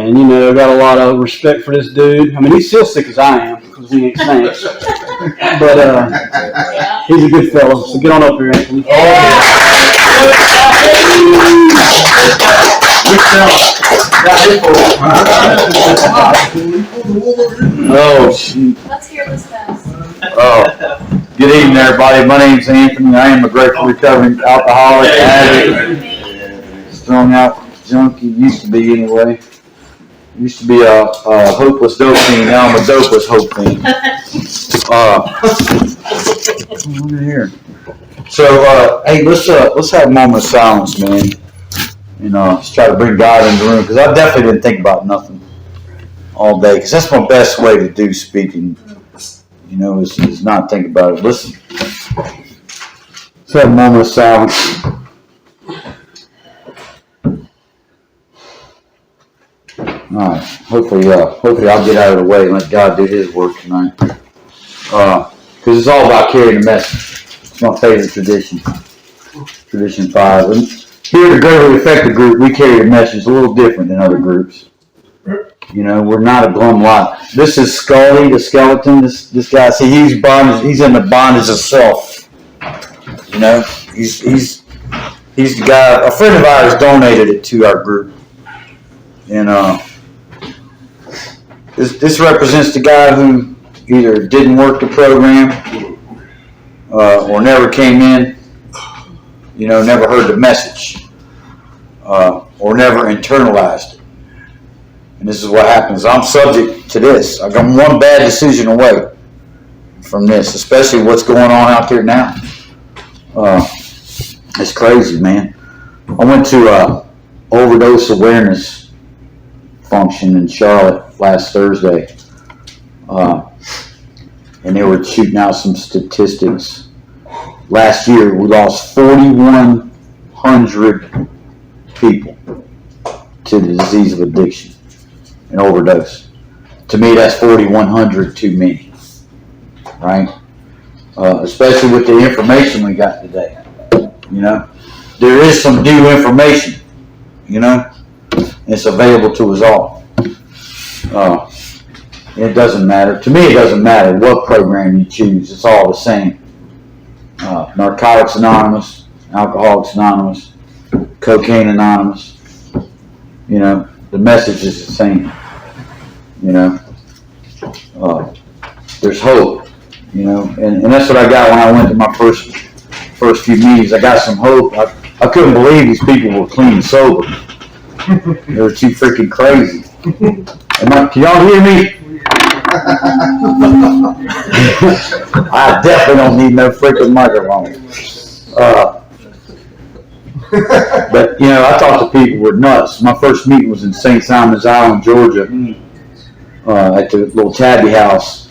And, I got a lot of respect for this dude. I mean, he's still sick as I am because we ain't snakes. But he's a good fellow. So get on up here, Anthony. Oh, shoot. Let's hear this fast. Oh, good evening, everybody. My name's Anthony. I am a grateful recovering alcoholic, addict, strung out junkie. Used to be anyway. Used to be a hopeless dope fiend. Now I'm a dopeless hope fiend. Look at here. So, hey, let's have a moment of silence, man. And let's try to bring God in the room, because I definitely didn't think about nothing all day, because that's my best way to do speaking. Is not think about it. Listen. Let's have a moment of silence. Alright. Hopefully I'll get out of the way and let God do His work tonight. Because it's all about carrying the message. It's my favorite tradition. Tradition 5. And here at the Greatly Effective Group, we carry the message a little different than other groups. We're not a glum lot. This is Scully, the skeleton. This guy, see, he's in the bondage of self. He's the guy. A friend of ours donated it to our group, and this represents the guy who either didn't work the program, or never came in. Never heard the message, or never internalized it. And this is what happens. I'm subject to this. I got one bad decision away from this, especially what's going on out there now. It's crazy, man. I went to a overdose awareness function in Charlotte last Thursday, and they were shooting out some statistics. Last year, we lost 4,100 people to the disease of addiction. An overdose. To me, that's 4,100 too many, right? Especially with the information we got today. There is some new information. It's available to us all. It doesn't matter. To me, it doesn't matter what program you choose. It's all the same. Narcotics Anonymous, Alcoholics Anonymous, Cocaine Anonymous. The message is the same. There's hope. And that's what I got when I went to my first few meetings. I got some hope. I couldn't believe these people were clean and sober. They were too freaking crazy. Can y'all hear me? I definitely don't need no freaking microphone. But, I thought the people were nuts. My first meeting was in St. Simon's Island, Georgia, at the little Tabby house.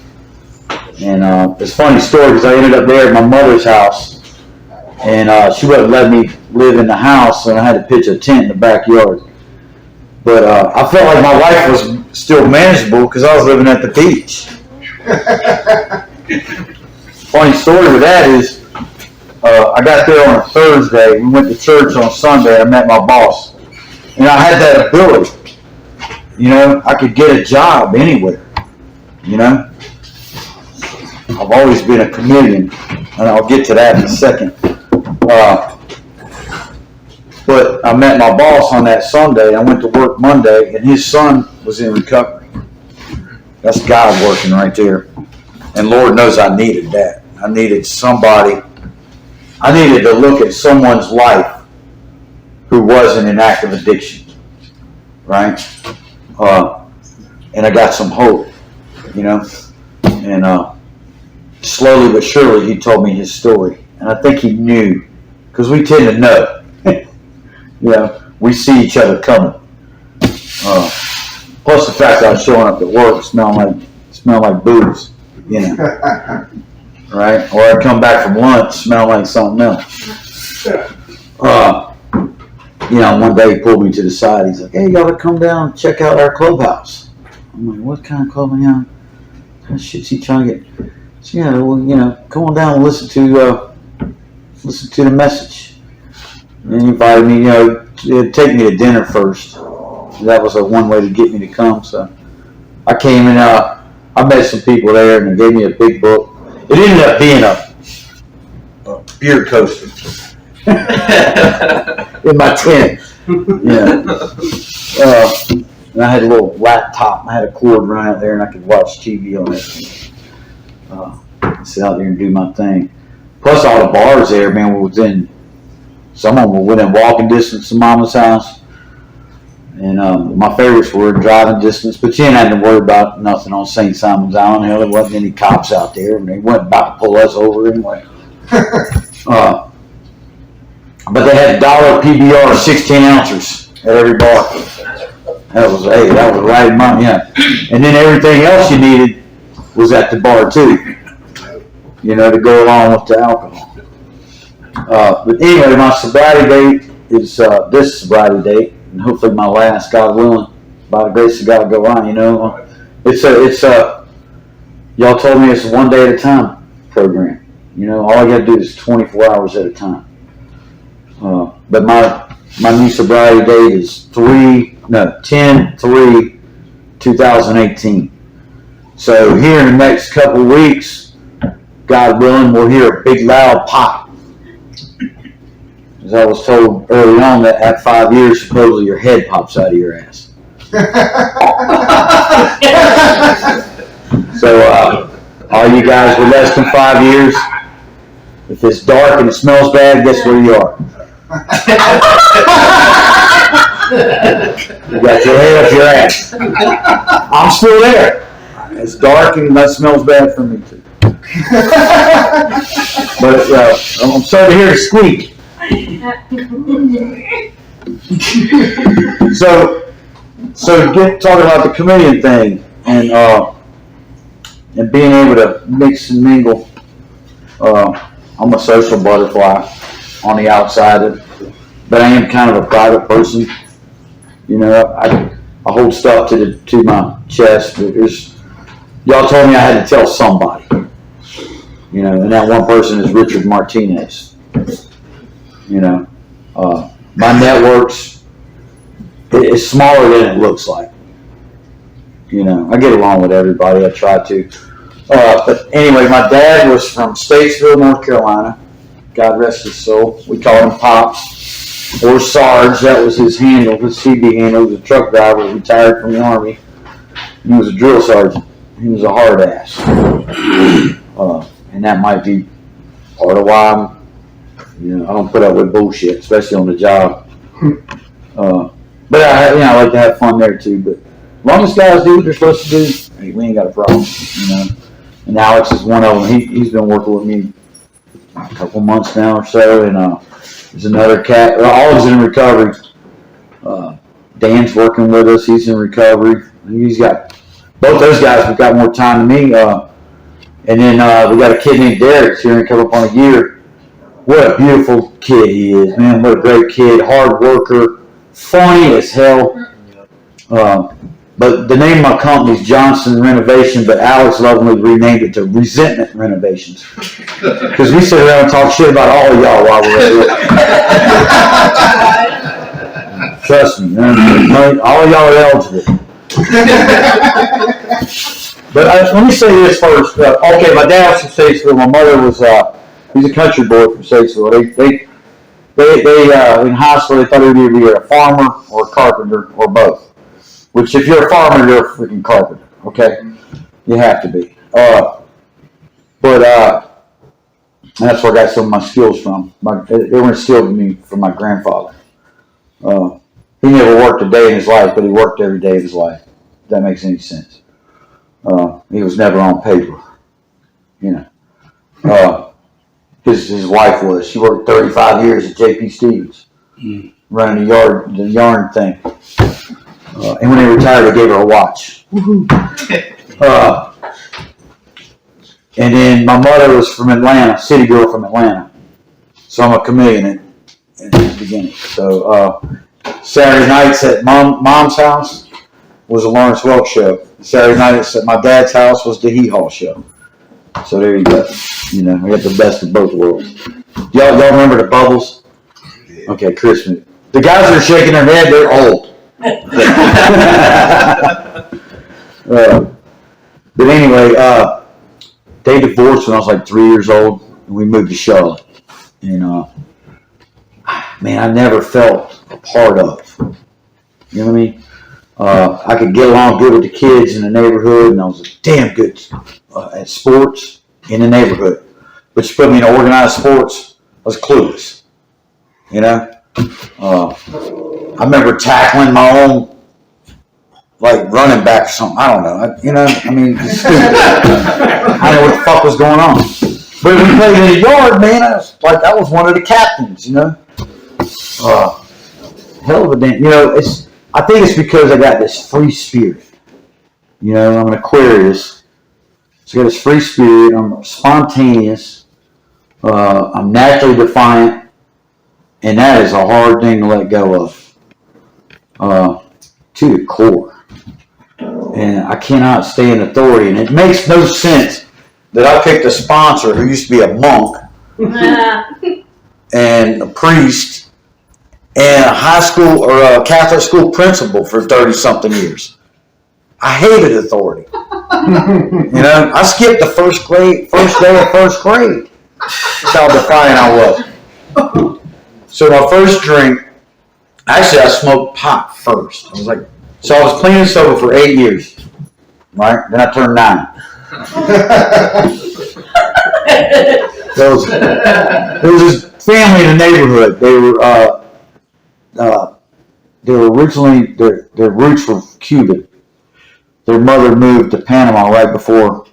And it's a funny story because I ended up there at my mother's house. And she wouldn't let me live in the house, and I had to pitch a tent in the backyard. But I felt like my life was still manageable because I was living at the beach. Funny story with that is, I got there on a Thursday. We went to church on Sunday. I met my boss. And I had that ability. I could get a job anywhere. I've always been a chameleon. And I'll get to that in a second. But I met my boss on that Sunday. I went to work Monday, and his son was in recovery. That's God working right there. And Lord knows I needed that. I needed somebody. I needed to look at someone's life who wasn't in active addiction, right? And I got some hope, And slowly but surely he told me his story. And I think he knew, because we tend to know. We see each other coming. Plus the fact that I was showing up at work smelling like booze, right? Or I come back from lunch smelling like something else. One day he pulled me to the side. He's like, "Hey, you ought to come down and check out our clubhouse." I'm like, "What kind of clubhouse? What kind of shit's he trying to get?" So, come on down and listen to the message. And he invited me, take me to dinner first. And that was a one way to get me to come. So I came and I met some people there, and they gave me a big book. It ended up being a beer coaster in my tent. Yeah. And I had a little laptop. I had a cord run out there, and I could watch TV on it. Sit out there and do my thing. Plus, all the bars there, man, some of them were within walking distance of Mama's house. And my favorites were driving distance, but you ain't had to worry about nothing on St. Simon's Island. Hell, there wasn't any cops out there, and they weren't about to pull us over anyway. But they had dollar PBR 16 ounces at every bar. That was right money, yeah. And then everything else you needed was at the bar too, to go along with the alcohol. But anyway, my sobriety date is this sobriety date, and hopefully my last, God willing, by the grace of God, go on. Y'all told me it's a 1 day at a time program. All I got to do is 24 hours at a time. But my new sobriety date is 10/3/2018. So here in the next couple of weeks, God willing, we'll hear a big loud pop. As I was told early on that at 5 years, supposedly your head pops out of your ass. So all you guys with less than 5 years, if it's dark and it smells bad, guess where you are? You got your head up your ass. I'm still there. It's dark and that smells bad for me too. But I'm sorry to hear it squeak. So talking about the chameleon thing and being able to mix and mingle. I'm a social butterfly on the outside, but I am kind of a private person. I hold stuff to my chest. But y'all told me I had to tell somebody. And that one person is Richard Martinez. My network's it's smaller than it looks like. I get along with everybody. I try to. But anyway, my dad was from Statesville, North Carolina. God rest his soul. We called him Pops or Sarge. That was his handle, his CB handle. He was a truck driver, retired from the Army. He was a drill sergeant. He was a hard ass. And that might be part of why I don't put up with bullshit, especially on the job. But I like to have fun there too. But as long as guys do what they're supposed to do, hey, we ain't got a problem. And Alex is one of them. He's been working with me a couple months now or so. And there's another cat. All is in recovery. Dan's working with us. He's in recovery. He's got both those guys. Have got more time than me. And then we got a kid named Derek here and come up on a year. What a beautiful kid he is, man. What a great kid. Hard worker. Funny as hell. But the name of my company is Johnson Renovation, but Alex lovingly renamed it to Resentment Renovations. Because we sit around and talk shit about all of y'all while we're at work. Trust me, man. All of y'all are eligible. But let me say this first. Okay, my dad was from Statesville. My mother was, he's a country boy from Statesville. They in high school, they thought he would be a farmer or a carpenter or both. Which, if you're a farmer, you're a freaking carpenter, okay? You have to be. But that's where I got some of my skills from. They were instilled in me from my grandfather. He never worked a day in his life, but he worked every day of his life. If that makes any sense. He was never on paper, His wife was. She worked 35 years at J.P. Stevens, running the yarn thing. And when they retired, they gave her a watch. And then my mother was from Atlanta, city girl from Atlanta. So I'm a chameleon in the beginning. So Saturday nights at mom's house was a Lawrence Welk show. Saturday nights at my dad's house was the Hee Haw show. So there you go. We got the best of both worlds. Y'all remember the Bubbles? Okay, Christmas. The guys that are shaking their head, they're old. But anyway, they divorced when I was like 3 years old, and we moved to Charlotte. And man, I never felt a part of. You know what I mean? I could get along good with the kids in the neighborhood, and I was damn good at sports in the neighborhood. But you put me in organized sports, I was clueless. You know? I remember tackling my own, like, running back or something. I don't know. I mean, it's stupid. I don't know what the fuck was going on. But when we played in the yard, man, I was one of the captains, you know? Hell of a damn, I think it's because I got this free spirit. You know, I'm an Aquarius. So I got this free spirit. I'm spontaneous. I'm naturally defiant. And that is a hard thing to let go of. To the core. And I cannot stay in authority. And it makes no sense that I picked a sponsor who used to be a monk and a priest and a high school or a Catholic school principal for 30-something years. I hated authority. I skipped the first day of first grade. That's how defiant I was. So my first drink, actually I smoked pot first. I was clean and sober for 8 years. Right? Then I turned 9. There was this family in the neighborhood. They were originally, their roots were Cuban. Their mother moved to Panama right before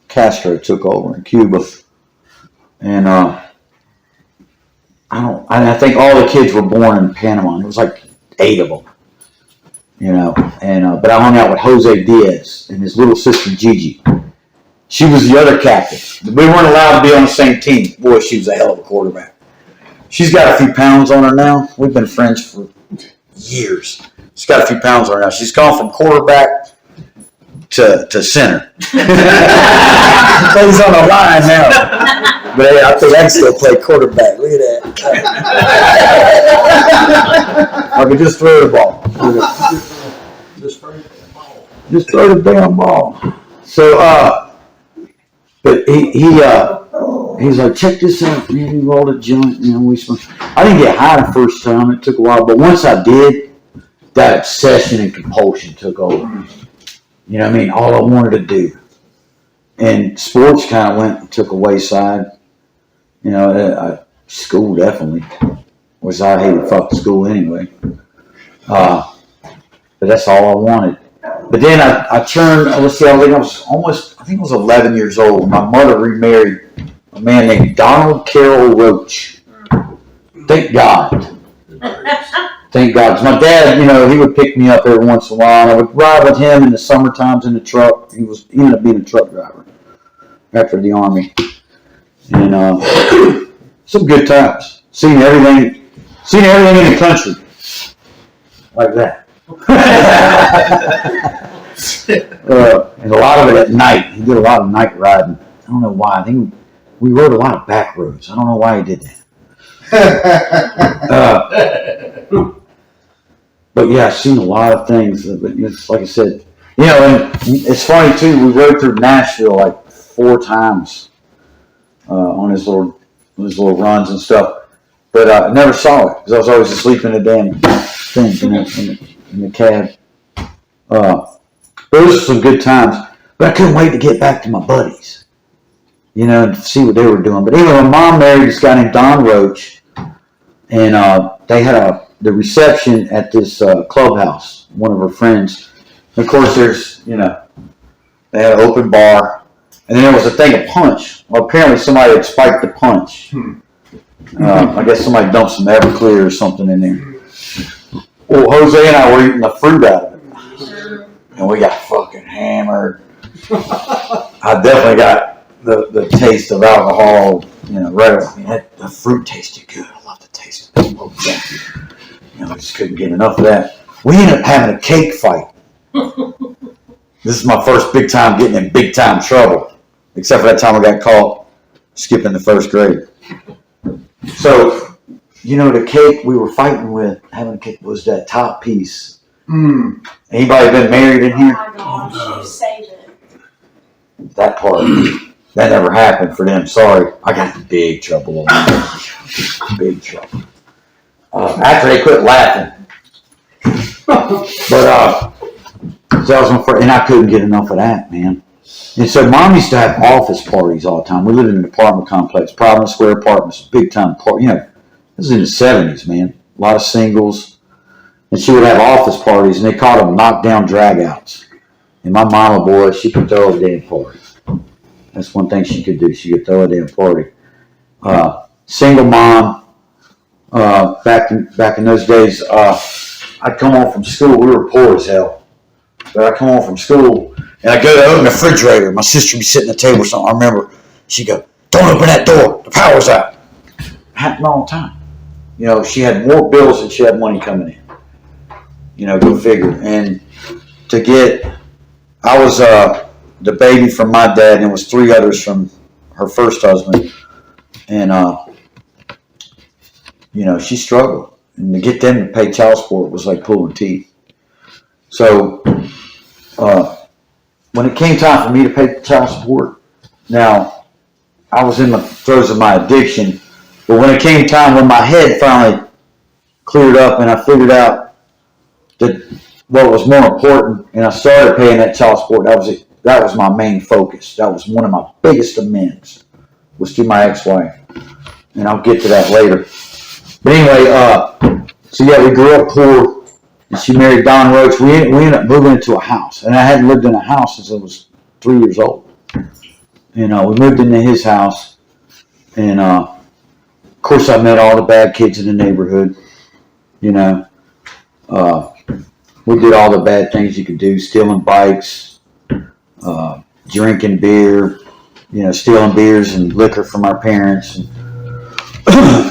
Castro took over in Cuba. And I think all the kids were born in Panama. And it was like 8 of them. But I hung out with Jose Diaz and his little sister Gigi. She was the other captain. We weren't allowed to be on the same team. Boy, she was a hell of a quarterback. She's got a few pounds on her now. We've been friends for years. She's got a few pounds on her now. She's gone from quarterback to center. Plays on the line now. But hey, I think I can still play quarterback. Look at that. I could just throw the ball. Just throw the damn ball. So, but he's like, check this out, man. He rolled a joint, we smoked. I didn't get high the first time. It took a while, but once I did, that obsession and compulsion took over. You know what I mean? All I wanted to do. And sports kind of went and took a wayside. School definitely. Which I hated fucking school anyway. But that's all I wanted. But then I turned, I was 11 years old. My mother remarried a man named Donald Carroll Roach. Thank God. Thank God. 'Cause my dad, he would pick me up every once in a while, and I would ride with him in the summer times in the truck. He ended up being a truck driver after the Army. And some good times. Seen everything in the country. Like that. And a lot of it at night. He did a lot of night riding. I don't know why. I think we rode a lot of back roads. I don't know why he did that. But yeah, I've seen a lot of things. But it's like I said, and it's funny too. We rode through Nashville like 4 times on his little runs and stuff. But I never saw it because I was always asleep in the damn thing in the cab. Those are some good times. But I couldn't wait to get back to my buddies, and see what they were doing. But anyway, my mom married this guy named Don Roach, and they had the reception at this clubhouse, one of her friends. And of course, there's, they had an open bar, and then there was a thing of punch. Well, apparently somebody had spiked the punch. I guess somebody dumped some Everclear or something in there. Well, Jose and I were eating the fruit out of it. And we got fucking hammered. I definitely got the taste of alcohol, right away. The fruit tasted good. I love the taste of it. I just couldn't get enough of that. We ended up having a cake fight. This is my first big time getting in big time trouble. Except for that time I got caught skipping the first grade. So you know, the cake we were fighting with, having a cake, was that top piece. Anybody been married in here? Oh my gosh, you saved it. That part. That never happened for them. Sorry. I got in big trouble on that. Big trouble. After they quit laughing. But, so I was and I couldn't get enough of that, man. And so Mom used to have office parties all the time. We lived in an apartment complex, Providence Square Apartments, big time party. You know, this was in the 70s, man. A lot of singles. And she would have office parties, and they called them knockdown dragouts. And my mama, boy, she could throw a damn party. That's one thing she could do. She could throw a damn party. Single mom. Back in those days, I'd come home from school. We were poor as hell. But I'd come home from school, and I'd go to open the refrigerator. My sister would be sitting at the table or something. I remember she'd go, "Don't open that door. The power's out." It happened all the time. You know, she had more bills than she had money coming in. You know, go figure. And I was the baby from my dad, and there was 3 others from her first husband. And, you know, she struggled. And to get them to pay child support was like pulling teeth. So, when it came time for me to pay child support, now, I was in the throes of my addiction, but when it came time, when my head finally cleared up and I figured out that what was more important, and I started paying that child support, that was my main focus. That was one of my biggest amends, was to my ex-wife. And I'll get to that later. But anyway, so yeah, we grew up poor, and she married Don Roach. We ended up moving into a house, and I hadn't lived in a house since I was 3 years old. And we moved into his house, and of course I met all the bad kids in the neighborhood. You know, we did all the bad things you could do: stealing bikes, drinking beer, you know, stealing beers and liquor from our parents. And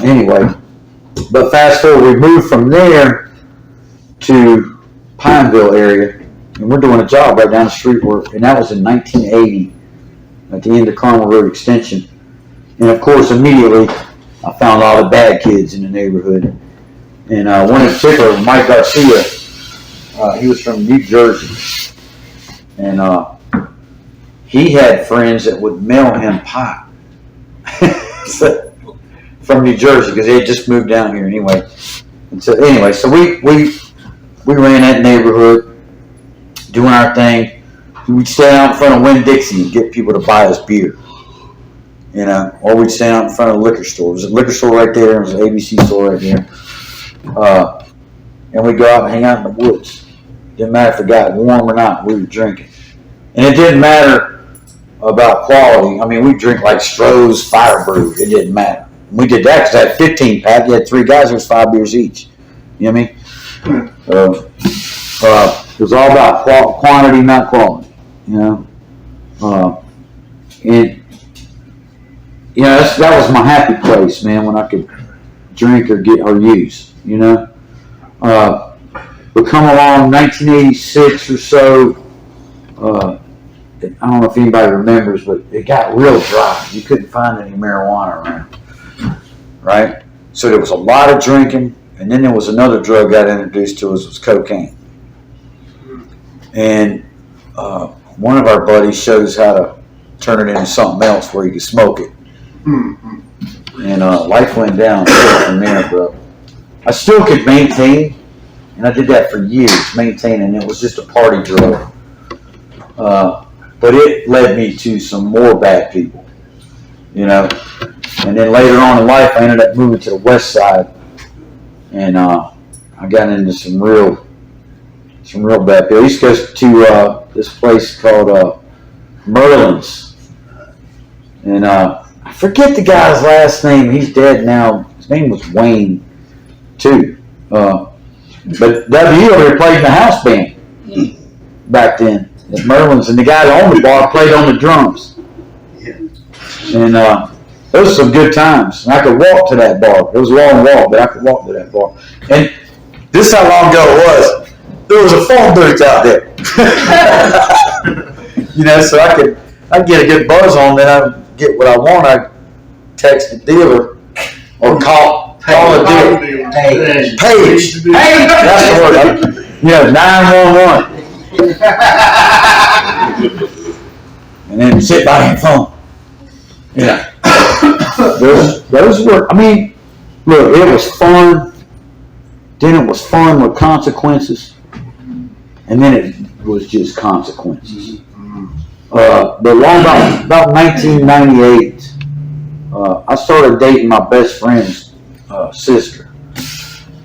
anyway, but fast forward, we moved from there to Pineville area, and we're doing a job right down the street, and that was in 1980 at the end of Carmel Road Extension. And of course, immediately I found all the bad kids in the neighborhood. And one in particular, Mike Garcia, he was from New Jersey. And he had friends that would mail him pot from New Jersey, because they had just moved down here anyway. And so anyway, so we ran that neighborhood, doing our thing. We'd stand out in front of Winn-Dixie and get people to buy us beer. You know, or we'd stand out in front of a liquor store. There's a liquor store right there. There's an ABC store right there. And we'd go out and hang out in the woods. Didn't matter if it got warm or not. We were drinking. And it didn't matter about quality. I mean, we drink like Stroh's Fire Brew. It didn't matter. We did that because I had 15 pack. You had 3 guys. It was 5 beers each. You know what I mean? It was all about quantity, not quality. You know? And you know, that was my happy place, man, when I could drink or use, you know. But come along 1986 or so, I don't know if anybody remembers, but it got real dry. You couldn't find any marijuana around, right? So there was a lot of drinking, and then there was another drug got introduced to us, was cocaine. And one of our buddies showed us how to turn it into something else where you could smoke it. And life went down from there, bro. I still could maintain, and I did that for years, maintaining. It was just a party drug. But it led me to some more bad people, you know. And then later on in life, I ended up moving to the west side, and I got into some real bad people. I used to go to this place called Merlin's, and I forget the guy's last name. He's dead now. His name was Wayne, too. But W over there played in the house band back then at Merlin's, and the guy that owned the bar played on the drums. And those were some good times. And I could walk to that bar. It was a long walk, but I could walk to that bar. And this is how long ago it was. There was a phone booth out there. You know, so I'd get a good buzz on, then I'd get what I want. I'd text the dealer or call Call it deal. Page. That's the word. You know, 911. And then sit by the phone. Yeah. Those were, I mean, look, it was fun. Then it was fun with consequences. And then it was just consequences. But long about 1998, I started dating my best friend's sister,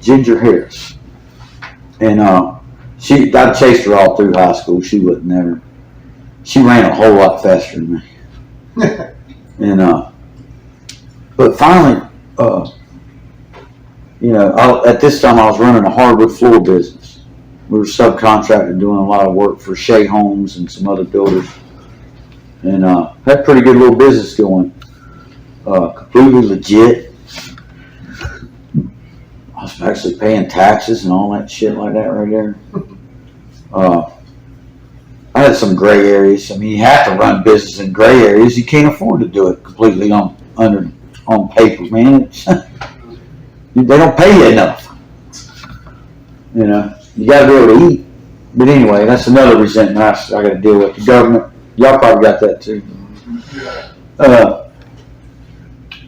Ginger Harris. And I chased her all through high school. She ran a whole lot faster than me. And but finally, at this time I was running a hardwood floor business. We were subcontracted doing a lot of work for Shea Homes and some other builders. And had a pretty good little business going. Completely legit. I was actually paying taxes and all that shit like that right there. I had some gray areas. I mean, you have to run business in gray areas. You can't afford to do it completely on paper, man. They don't pay you enough. You know, you got to be able to eat. But anyway, that's another resentment I got to deal with. The government, y'all probably got that too.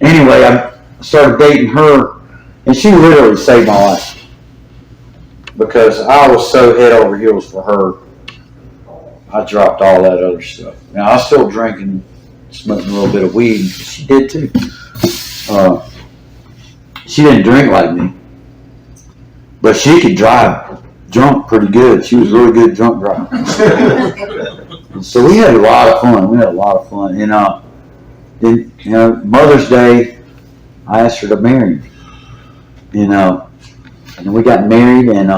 Anyway, I started dating her, and she literally saved my life because I was so head over heels for her. I dropped all that other stuff. Now, I was still drinking, smoking a little bit of weed. She did too. She didn't drink like me, but she could drive drunk pretty good. She was a really good drunk driver. So we had a lot of fun. And then, Mother's Day, I asked her to marry me. And we got married, and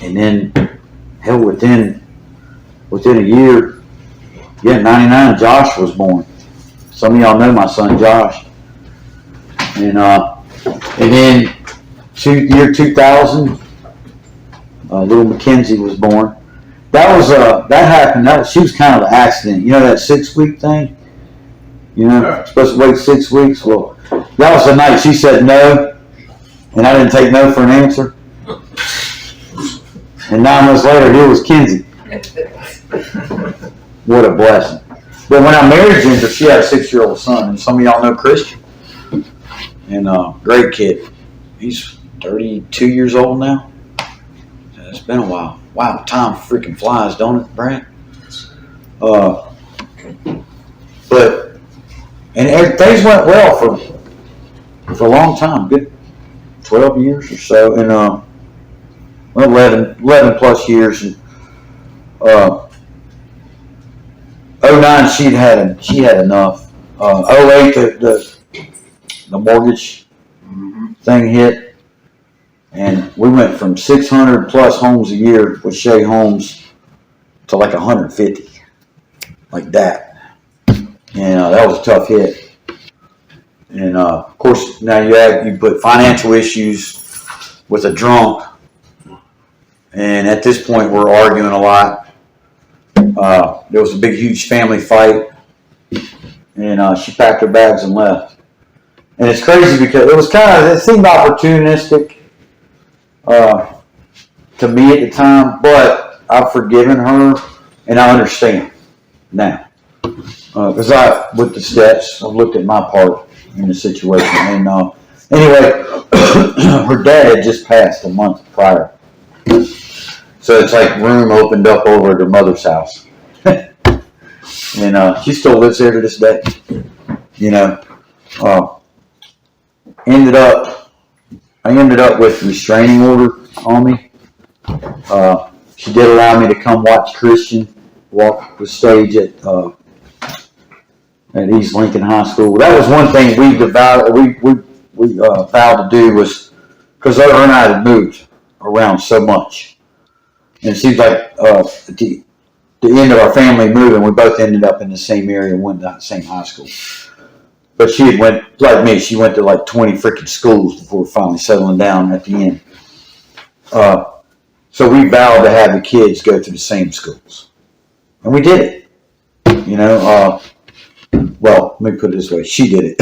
then, hell, within a year, 99, Josh was born. Some of y'all know my son Josh. And then year 2000, little Mackenzie was born. That happened. She was kind of an accident. You know that 6-week thing? Supposed to wait 6 weeks. Well, that was the night she said no, and I didn't take no for an answer. And 9 months later, here was Kenzie. What a blessing. But when I married Ginger, she had a 6-year-old son, and some of y'all know Christian. And great kid. He's 32 years old now. It's been a while. Wow, time freaking flies, don't it, Brad? And things went well for a long time, good 12 years or so, and 11 plus years. And 09, she had enough. 08, the mortgage thing hit, and we went from 600 plus homes a year with Shea Homes to like 150, like that. And that was a tough hit. And of course, now you put financial issues with a drunk, and at this point we're arguing a lot. There was a big, huge family fight, and she packed her bags and left. And it's crazy because it seemed opportunistic to me at the time, but I've forgiven her, and I understand now. Because with the steps, I've looked at my part in the situation. And anyway, her dad had just passed a month prior. So it's like room opened up over at her mother's house. And she still lives there to this day. I ended up with restraining order on me. She did allow me to come watch Christian walk the stage at East Lincoln High School. That was one thing we vowed to do, was because her and I had moved around so much, and it seems like at the end of our family moving, we both ended up in the same area and went to the same high school. But she had went, like me, she went to like 20 freaking schools before finally settling down at the end. So we vowed to have the kids go to the same schools. And we did it. Well, let me put it this way. She did it.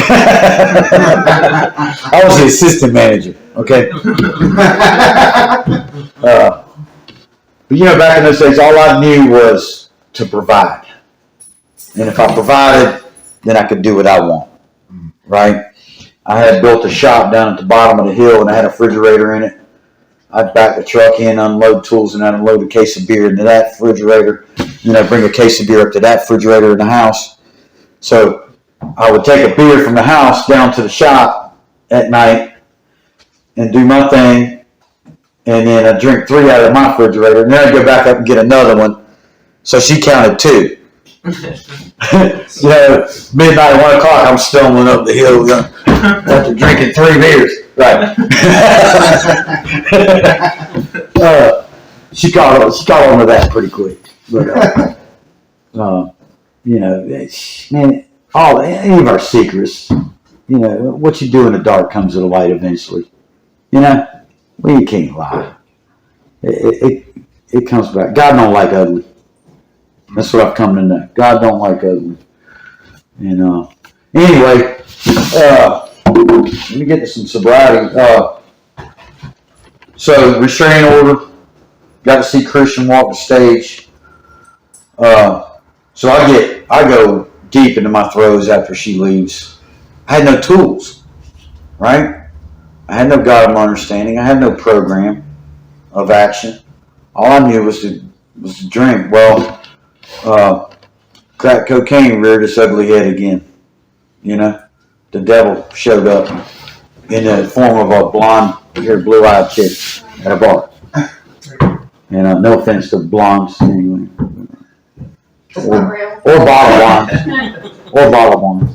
I was the assistant manager, okay? But back in those days, all I knew was to provide. And if I provided, then I could do what I want, right? I had built a shop down at the bottom of the hill, and I had a refrigerator in it. I'd back the truck in, unload tools, and I'd unload a case of beer into that refrigerator. Then I'd bring a case of beer up to that refrigerator in the house. So I would take a beer from the house down to the shop at night and do my thing. And then I'd drink 3 out of my refrigerator. And then I'd go back up and get another one. So she counted 2. Midnight, 1 o'clock, I'm stumbling up the hill after drinking 3 beers. Right. She got on to that pretty quick. But, man, any of our secrets, what you do in the dark comes to the light eventually. We can't lie. It comes back. God don't like ugly. That's what I've come to know. God don't like ugly. And anyway, let me get to some sobriety. So restraining order. Got to see Christian walk the stage. So I go deep into my throes after she leaves. I had no tools, right? I had no God of understanding. I had no program of action. All I knew was to drink. Well, crack cocaine reared its ugly head again. The devil showed up in the form of a blonde-haired, blue-eyed chick at a bar. And no offense to blondes anyway. Or bottle wine.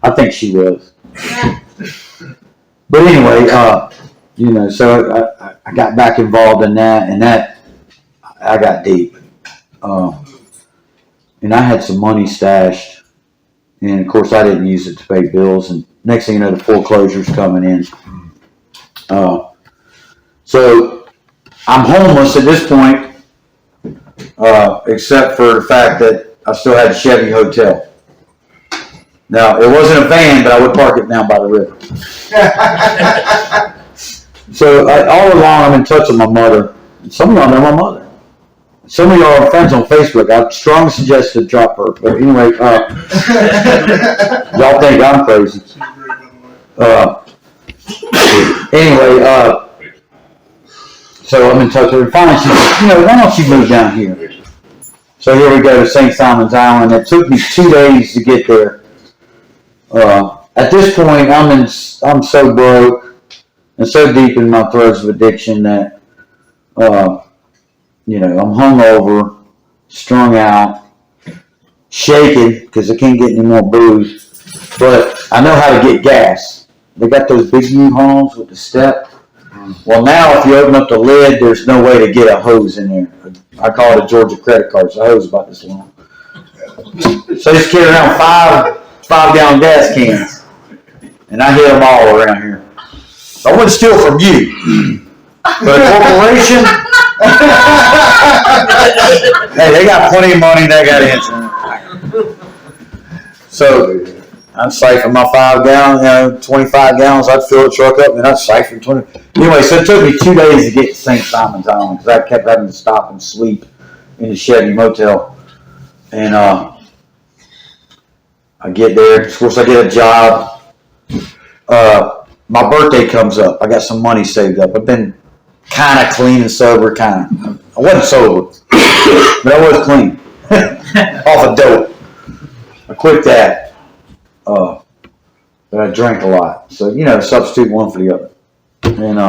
I think she was. But anyway, so I got back involved in that, and that I got deep. And I had some money stashed, and of course I didn't use it to pay bills. And next thing you know, the foreclosure's coming in. So I'm homeless at this point, except for the fact that I still had a Chevy Hotel. Now, it wasn't a van, but I would park it down by the river. So all along, I'm in touch with my mother. Some of y'all know my mother. Some of y'all are friends on Facebook. I strongly suggest to drop her. But anyway, y'all think I'm crazy. So I'm in touch with her. Finally, she said, why don't you move down here? So here we go to St. Simon's Island. It took me 2 days to get there. At this point, I'm so broke and so deep in my throes of addiction that, I'm hungover, strung out, shaking because I can't get any more booze. But I know how to get gas. They got those big U-Hauls with the step. Well, now if you open up the lid, there's no way to get a hose in there. I call it a Georgia credit card. So a hose about this long. So I just carry around 5-gallon gas cans. And I hit them all around here. I wouldn't steal from you. But a corporation, hey, they got plenty of money. They got insurance. So I'd siphon my 5-gallon, 25 gallons. I'd fill the truck up and I'd siphon 20. Anyway, so it took me 2 days to get to St. Simon's Island because I kept having to stop and sleep in the Chevy motel. And I get there. Of course, I get a job. My birthday comes up. I got some money saved up. I've been kind of clean and sober, I wasn't sober, but I was clean. Off of dope. I quit that. But I drank a lot. So, substitute one for the other. And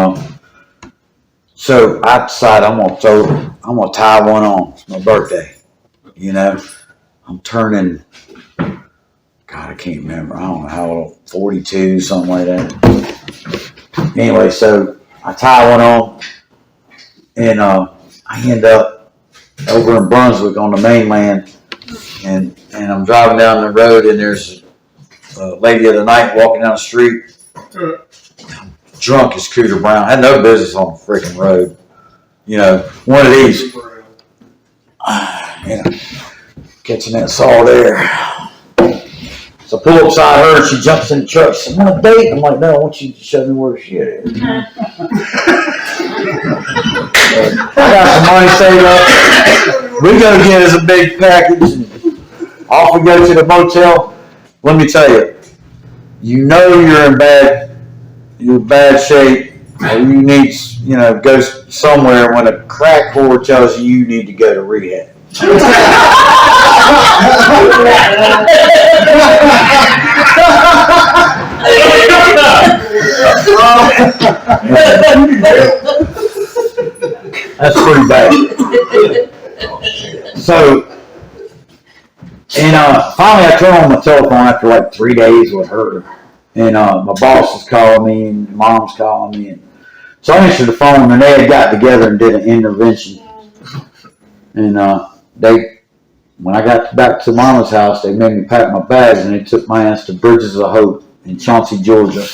so I decided I'm gonna tie one on. It's my birthday. I'm turning, God, I can't remember. I don't know how old, 42, something like that. Anyway, so I tie one on, and I end up over in Brunswick on the mainland, and I'm driving down the road, and there's a lady of the night walking down the street, drunk as Cooter Brown. I had no business on the freaking road. One of these, catching that saw there. pull up beside her, and she jumps in the truck. She said, "Want a date?" I'm like, "No, I want you to show me where the shit is." I got some money saved up. We go get us a big package, and off we go to the motel. Let me tell you, you know you're in bad shape, or you need, go somewhere when a crack whore tells you need to go to rehab. That's pretty bad. So, and finally I turned on my telephone after like 3 days with her. And my boss is calling me, and mom's calling me. And so I answered the phone, and they had got together and did an intervention. And when I got back to mama's house, they made me pack my bags, and they took my ass to Bridges of Hope in Chauncey, Georgia.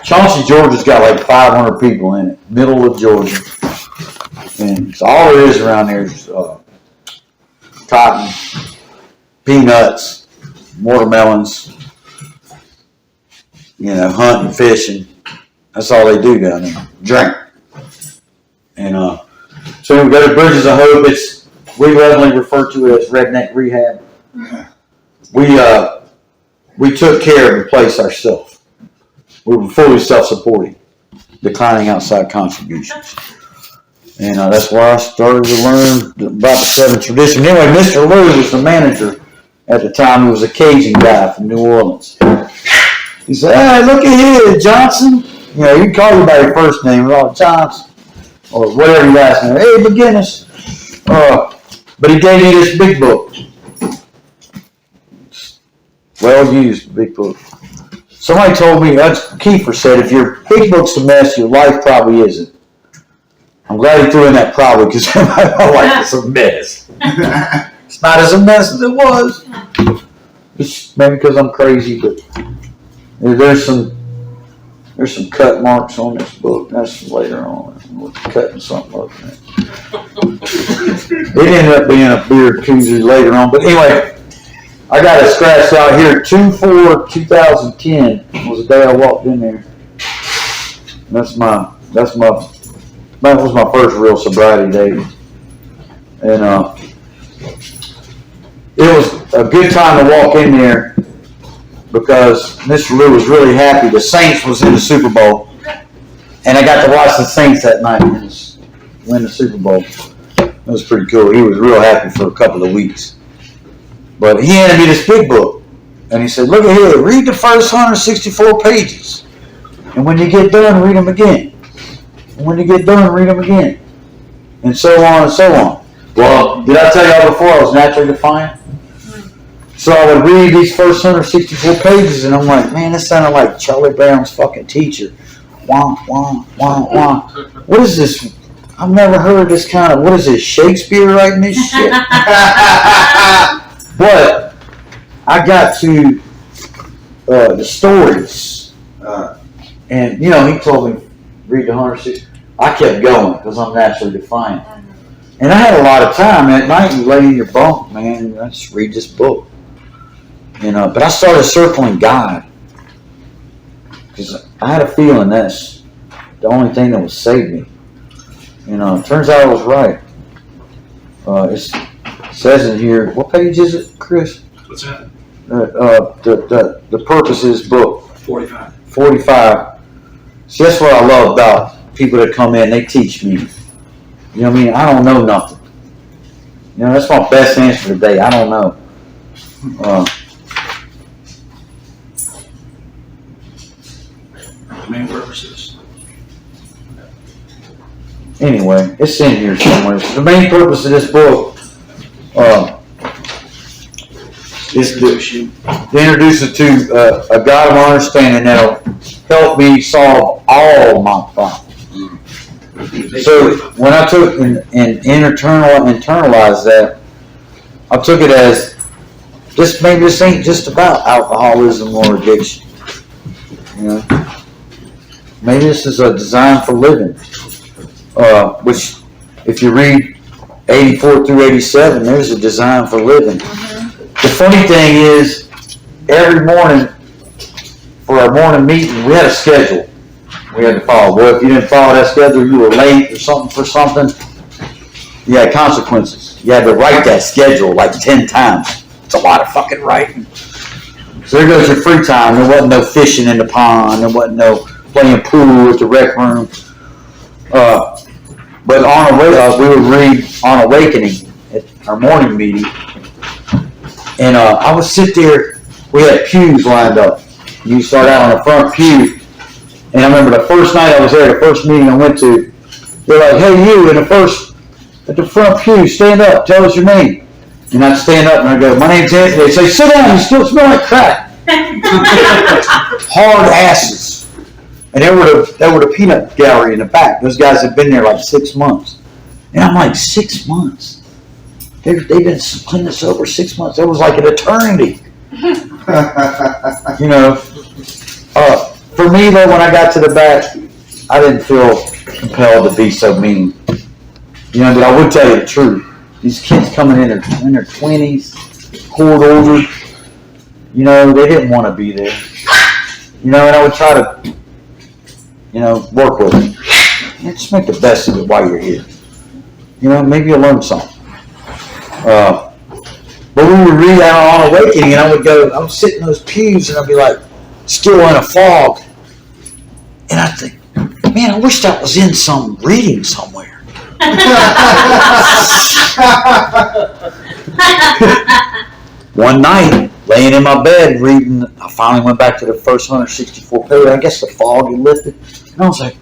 Chauncey, Georgia's got like 500 people in it, middle of Georgia. And so all there is around there is cotton, peanuts, watermelons, hunting, fishing. That's all they do down there. Drink. And so we go to Bridges of Hope. We lovingly refer to it as redneck rehab. We took care of the place ourselves. We were fully self-supporting, declining outside contributions. And that's where I started to learn about the seven tradition. Anyway, Mr. Lou was the manager at the time. He was a Cajun guy from New Orleans. He said, "Hey, look at here, Johnson." You can call you by your first name, Johnson, or whatever your last name. "Hey, McGinnis." But he gave me this big book. Well used, big book. Somebody told me, Kiefer said, if your big book's a mess, your life probably isn't. I'm glad he threw in that probably, because my life is a mess. It's not as a mess as it was. It's maybe because I'm crazy, but there's some cut marks on this book. That's later on. We're cutting something up. It ended up being a beer koozie later on. But anyway, I got it scratched out here. 2/4/2010 was the day I walked in there. That was my first real sobriety day. And it was a good time to walk in there because Mr. Lou was really happy. The Saints was in the Super Bowl. And I got to watch the Saints that night win the Super Bowl. It was pretty cool. He was real happy for a couple of weeks. But he handed me this big book. And he said, "Look at here, read the first 164 pages. And when you get done, read them again. And when you get done, read them again." And so on and so on. Well, did I tell y'all before I was naturally defiant? So I would read these first 164 pages, and I'm like, man, this sounded like Charlie Brown's fucking teacher. Wah, wah, wah, wah. What is this? I've never heard this kind of, what is this, Shakespeare writing this shit? But I got to the stories, and he told me, read the 160. I kept going because I'm naturally defiant. And I had a lot of time at night. You lay in your bunk, man, I just read this book. But I started circling God because I had a feeling that's the only thing that would save me. It turns out I was right. It says in here, what page is it, Chris? What's that? The Purposes book. 45. 45. See, that's what I love about people that come in. They teach me. You know what I mean? I don't know nothing. That's my best answer today. I don't know. The main purposes. Anyway, it's in here somewhere. The main purpose of this book is to introduce it to a God of understanding that'll help me solve all my problems. So when I took and internalized that, I took it as maybe this ain't just about alcoholism or addiction. Maybe this is a design for living. Which, if you read 84 through 87, there's a design for living. The funny thing is, every morning for our morning meeting, we had a schedule we had to follow. Boy, if you didn't follow that schedule, you were late or something for something, you had consequences. You had to write that schedule like 10 times. It's a lot of fucking writing. So there goes your free time. There wasn't no fishing in the pond. There wasn't no playing pool at the rec room. But we would read On Awakening at our morning meeting. And I would sit there. We had pews lined up. You start out on the front pew. And I remember the first night I was there, the first meeting I went to, they're like, hey, you at the front pew, stand up, tell us your name. And I'd stand up and I'd go, my name's Anthony. They'd say, sit down, you still smell like crap. Hard asses. And there were the peanut gallery in the back. Those guys had been there like 6 months. And I'm like, 6 months? They've been cleaning this over 6 months. That was like an eternity. You know, for me though, when I got to the back, I didn't feel compelled to be so mean. You know, but I would tell you the truth. These kids coming in their 20s, court ordered, you know, they didn't want to be there. You know, and I would try to, you know, work with them. Yeah, just make the best of it while you're here. You know, maybe you'll learn something. But we would read out On Awakening, and I would sit in those pews, and I'd be like, still in a fog. And I'd think, man, I wish that was in some reading somewhere. One night, laying in my bed reading, I finally went back to the first 164 page. I guess the fog had lifted. And I was like,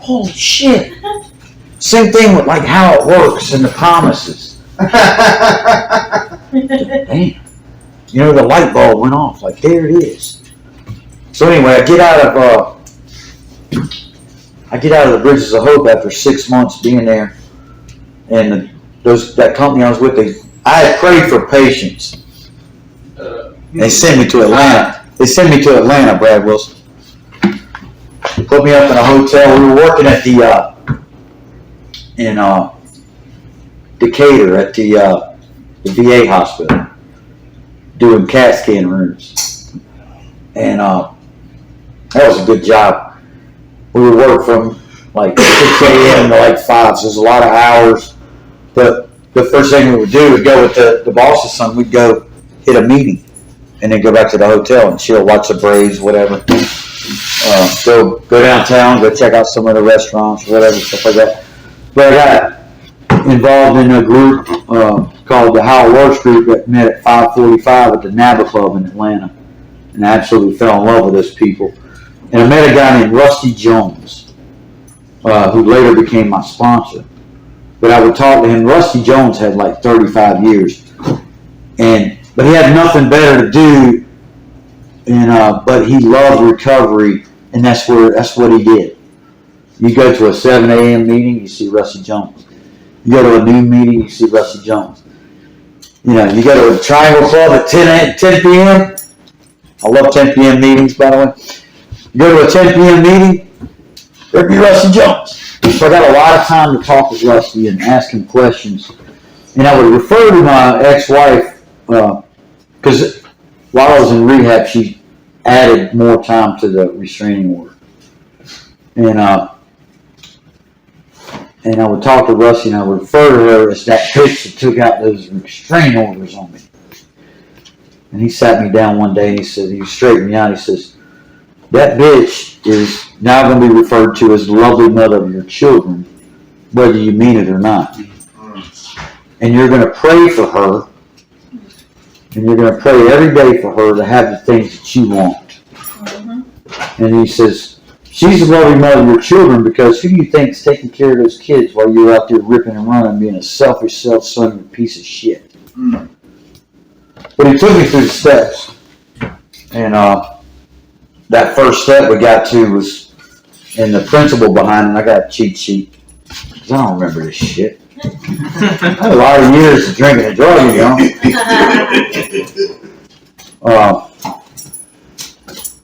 holy shit. Same thing with like how it works and the promises. Damn. You know, the light bulb went off. Like, there it is. So anyway, I get out of the Bridges of Hope after 6 months being there. And that company I was with, I had prayed for patience. They sent me to Atlanta. Brad Wilson. Put me up in a hotel. We were working at in Decatur at the VA hospital, doing CAT scan rooms. And that was a good job. We would work from like 6 a.m. to like 5, so there's a lot of hours. But the first thing we would do was go with the boss's son. We'd go hit a meeting and then go back to the hotel and chill, watch the Braves, whatever. Go downtown, go check out some of the restaurants, whatever, stuff like that. But I got involved in a group called the How It Works group that met at 545 at the NABA Club in Atlanta. And I absolutely fell in love with those people. And I met a guy named Rusty Jones, who later became my sponsor. But I would talk to him. Rusty Jones had like 35 years. But he had nothing better to do. But he loved recovery, and that's what he did. You go to a 7 a.m. meeting, you see Rusty Jones. You go to a noon meeting, you see Rusty Jones. You know, you go to a Triangle Club at 10 p.m. I love 10 p.m. meetings, by the way. You go to a 10 p.m. meeting, there'd be Rusty Jones. So I got a lot of time to talk with Rusty and ask him questions. And I would refer to my ex-wife, because while I was in rehab, she added more time to the restraining order. And I would talk to Rusty, and I would refer to her as that bitch that took out those restraining orders on me. And he sat me down one day, and he straightened me out. He says, that bitch is now going to be referred to as the lovely mother of your children, whether you mean it or not. And you're going to pray for her, and you're going to pray every day for her to have the things that you want. And he says, she's the lovely mother of your children, because who do you think is taking care of those kids while you're out there ripping and running, being a selfish, self-centered piece of shit? But he took me through the steps. And that first step we got to was, and the principle behind it, I got a cheat sheet. Because I don't remember this shit. I had a lot of years of drinking and drugging, you know.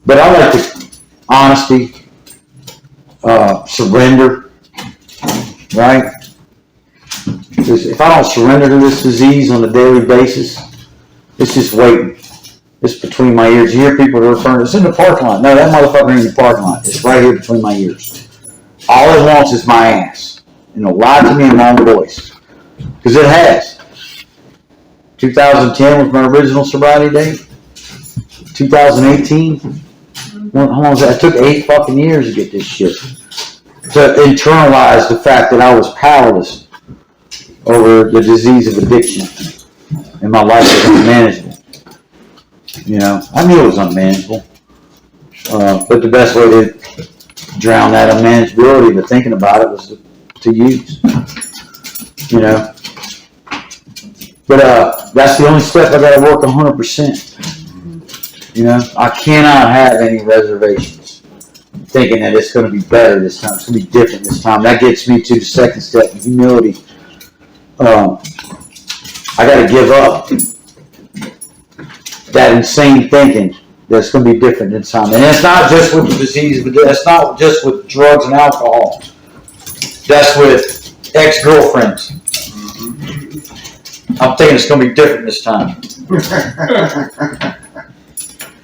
But I like the honesty, surrender, right? Because if I don't surrender to this disease on a daily basis, it's just waiting. It's between my ears. You hear people referring, it's in the parking lot. No, that motherfucker ain't in the parking lot. It's right here between my ears. All it wants is my ass. And it'll lie to me in my own voice. Because it has. 2010 was my original sobriety date. 2018. How long was that? It took 8 fucking years to get this shit. To internalize the fact that I was powerless over the disease of addiction. And my life was unmanageable. You know, I knew it was unmanageable. But the best way to drown that unmanageability, but thinking about it, was to use. You know. But that's the only step I gotta work 100%. You know, I cannot have any reservations. Thinking that it's gonna be better this time, it's gonna be different this time. That gets me to the second step, humility. I gotta give up that insane thinking that it's gonna be different this time. And it's not just with the disease, but it's not just with drugs and alcohol. That's with ex-girlfriends. I'm thinking it's going to be different this time.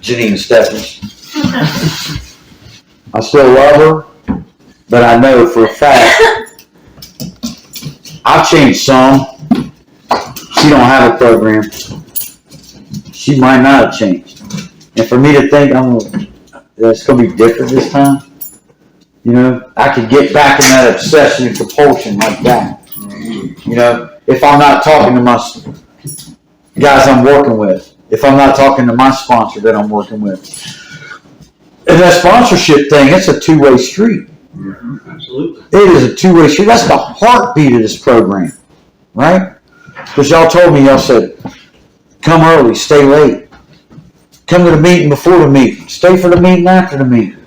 Janine and Stephanie. I still love her, but I know for a fact I've changed some. She don't have a program. She might not have changed. And for me to think that it's going to be different this time, you know, I could get back in that obsession and compulsion like that. You know, if I'm not talking to my guys I'm working with, if I'm not talking to my sponsor that I'm working with. And that sponsorship thing, it's a two-way street. Absolutely. It is a two-way street. That's the heartbeat of this program, right? Because y'all told me, y'all said, come early, stay late. Come to the meeting before the meeting. Stay for the meeting after the meeting.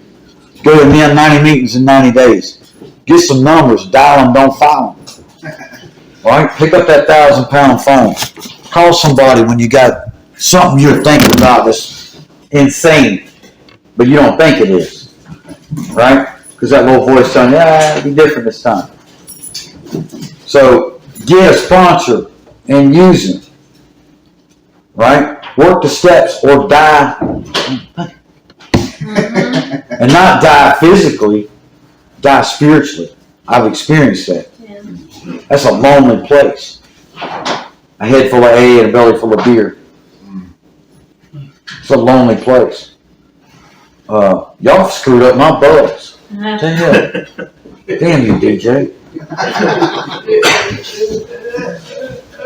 Go to 90 meetings in 90 days. Get some numbers, dial them, don't file them. All right, pick up that 1,000-pound phone. Call somebody when you got something you're thinking about that's insane, but you don't think it is, right? Because that little voice telling you, it'll be different this time. So get a sponsor and use them, right? Work the steps or die, and not die physically, die spiritually. I've experienced that. Yeah. That's a lonely place. A head full of A and a belly full of beer. It's a lonely place. Y'all screwed up my buzz. Damn you, DJ.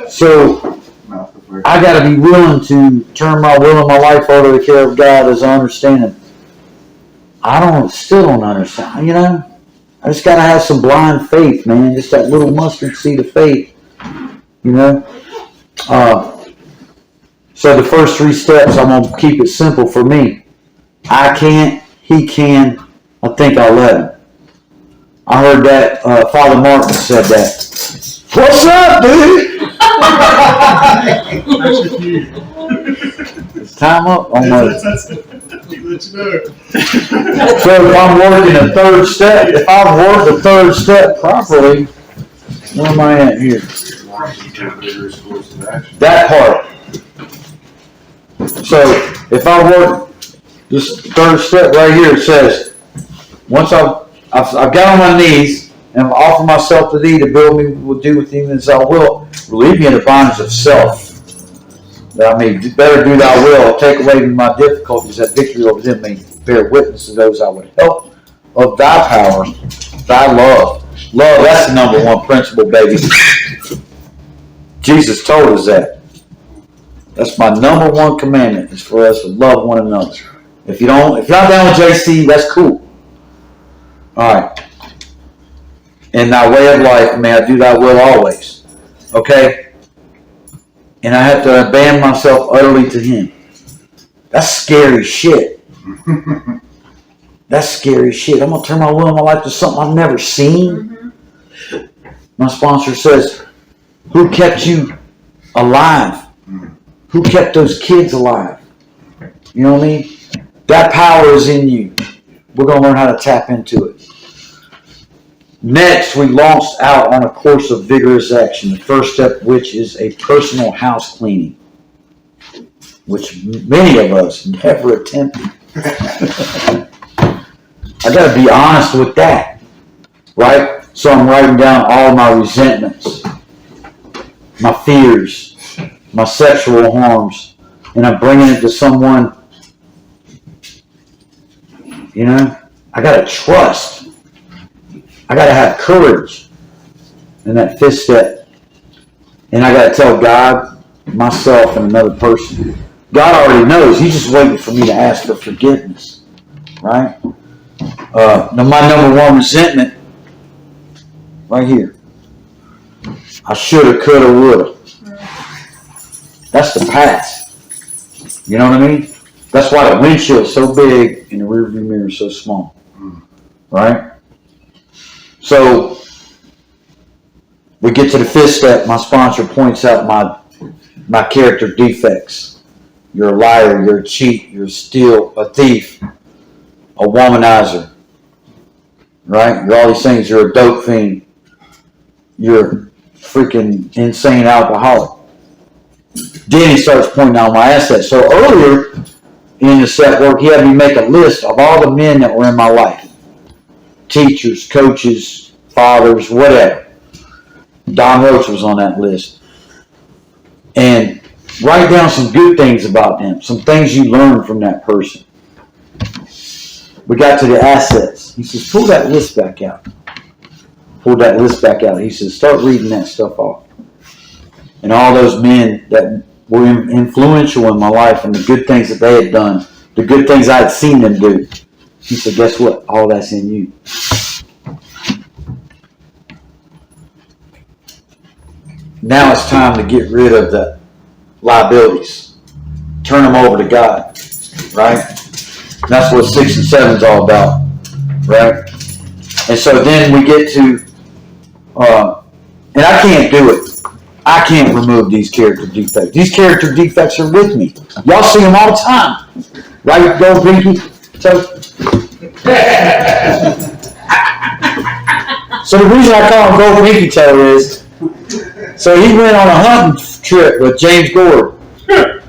So, I gotta be willing to turn my will and my life over to the care of God as I understand it. Still don't understand, you know? I just gotta have some blind faith, man. Just that little mustard seed of faith, you know? So the first 3 steps, I'm gonna keep it simple for me. I can't, he can, I think I'll let him. I heard that Father Martin said that. What's up, dude? Is time up? Almost. Let you know. So if I'm working a 3rd step, if I work the 3rd step properly, where am I at here? That part. So if I work this 3rd step right here, it says, once I've got on my knees and I've offered myself to thee to build me, will do with thee as thou wilt, relieve me in the bondage of self. That I may better do thy will, take away my difficulties, that victory over them may bear witness to those I would help of thy power, thy love. Love, that's the number 1 principle, baby. Jesus told us that. That's my number 1 commandment, is for us to love one another. If you're not down with JC, that's cool. Alright. In thy way of life, may I do thy will always. Okay? And I have to abandon myself utterly to him. That's scary shit. That's scary shit. I'm going to turn my will and my life to something I've never seen. My sponsor says, who kept you alive? Who kept those kids alive? You know what I mean? That power is in you. We're going to learn how to tap into it. Next, we launched out on a course of vigorous action. The first step, which is a personal house cleaning. which many of us never attempted. I gotta be honest with that, right? So I'm writing down all my resentments, my fears, my sexual harms, and I'm bringing it to someone, you know? I gotta trust. I gotta have courage in that fifth step. And I gotta tell God, myself, and another person. God already knows. He's just waiting for me to ask for forgiveness, right? My number one resentment, right here. I shoulda, coulda, woulda. That's the past. You know what I mean? That's why the windshield is so big and the rearview mirror is so small, right? So we get to the fifth step. My sponsor points out my character defects. You're a liar. You're a cheat. You're a thief, a womanizer, right? You're all these things. You're a dope fiend. You're a freaking insane alcoholic. Then he starts pointing out my assets. So earlier in the step work, he had me make a list of all the men that were in my life. Teachers, coaches, fathers, whatever. Don Roach was on that list. And write down some good things about them, some things you learned from that person. We got to the assets. He says, pull that list back out. Pulled that list back out. He says, start reading that stuff off. And all those men that were influential in my life and the good things that they had done, the good things I had seen them do. He said, guess what? All that's in you. Now it's time to get rid of the liabilities. Turn them over to God, right? That's what 6 and 7 is all about, right? And so then we get to, and I can't do it. I can't remove these character defects. These character defects are with me. Y'all see them all the time. Right, Gold Pinky? So the reason I call him Gold Pinky Toe is, so he went on a hunting trip with James Gord. And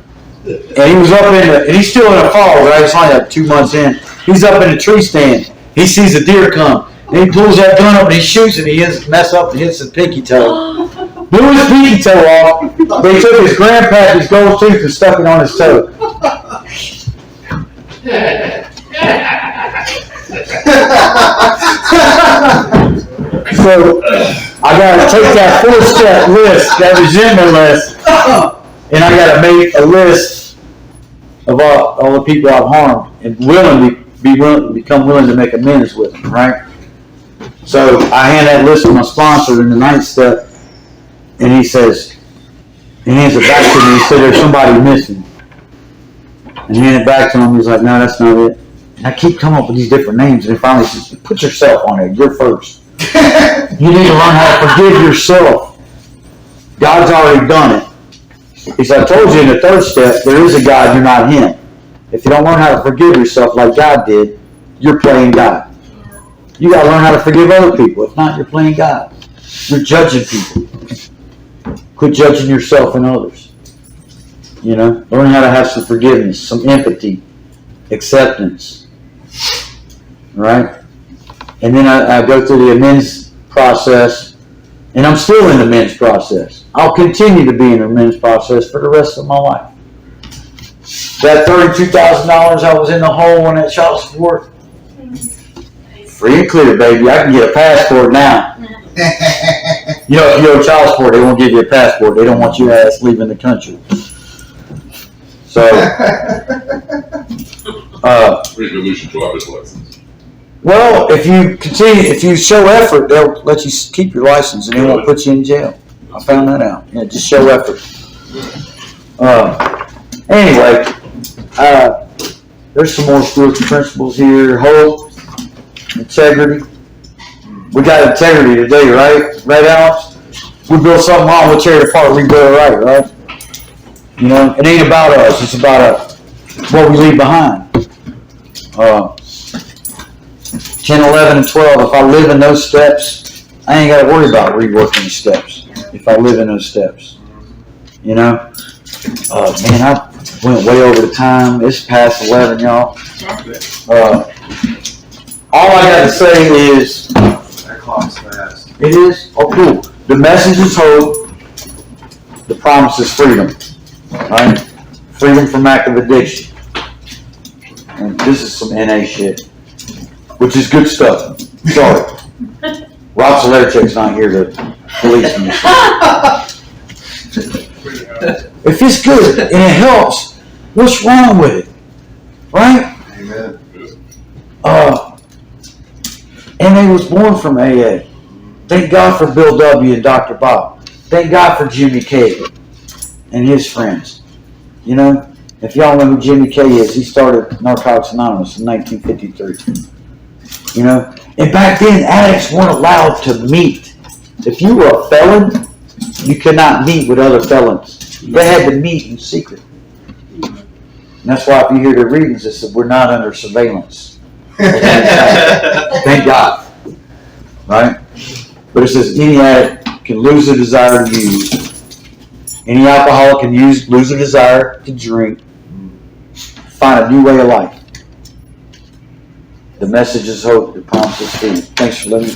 he was up and he's still in the fall, right? It's only like 2 months in. He's up in a tree stand. He sees a deer come. And he pulls that gun up and he shoots it. He mess up and hits his pinky toe. Blew his pinky toe off. They took his grandpappy's gold tooth and stuck it on his toe. So I gotta take that 4-step list, that resentment list, and I gotta make a list of all the people I've harmed and become willing to make amends with them, right? So I hand that list to my sponsor in the 9th step, and he says, he hands it back to me. He said, there's somebody missing. And hand it back to him. He's like, no, that's not it. And I keep coming up with these different names, and he finally says, put yourself on it. You're first. You need to learn how to forgive yourself. God's already done it. He said, I told you in the 3rd step, there is a God, you're not him. If you don't learn how to forgive yourself like God did, you're playing God. You got to learn how to forgive other people. If not, you're playing God. You're judging people. Quit judging yourself and others. You know, learn how to have some forgiveness, some empathy, acceptance. Right? And then I go through the amends process, and I'm still in the amends process. I'll continue to be in the amends process for the rest of my life. That $32,000 I was in the hole on that child support, free and clear, baby. I can get a passport now. You know, if you owe child support, they won't give you a passport. They don't want your ass leaving the country. So, resolution driver's license. Well, if you show effort, they'll let you keep your license and they won't put you in jail. I found that out. Yeah, just show effort. Anyway, there's some more spiritual principles here. Hope, integrity. We got integrity today, right? Right, Alex? We build something wrong, we'll tear it apart, we build it right? You know, it ain't about us, it's about what we leave behind. 10, 11, and 12, if I live in those steps, I ain't got to worry about reworking the steps if I live in those steps. You know? Man, Went way over the time. It's past 11, y'all. All I got to say is, That clock's fast. it is, oh cool. The message is hope. The promise is freedom. Right? Freedom from active addiction. And this is some NA shit. Which is good stuff. Sorry. Rob Solerchek's not here to police me. If it's good and it helps, what's wrong with it? Right? Amen. NA was born from AA. Thank God for Bill W. and Dr. Bob. Thank God for Jimmy K. and his friends. You know, if y'all know who Jimmy K is, he started Narcotics Anonymous in 1953. You know, and back then addicts weren't allowed to meet. If you were a felon, you could not meet with other felons. They had to meet in secret. And that's why if you hear the readings, it said we're not under surveillance. Thank God. Right? But it says any addict can lose the desire to use. Any alcoholic can lose the desire to drink. Find a new way of life. The message is hope. The promise is freedom. Thanks for letting me.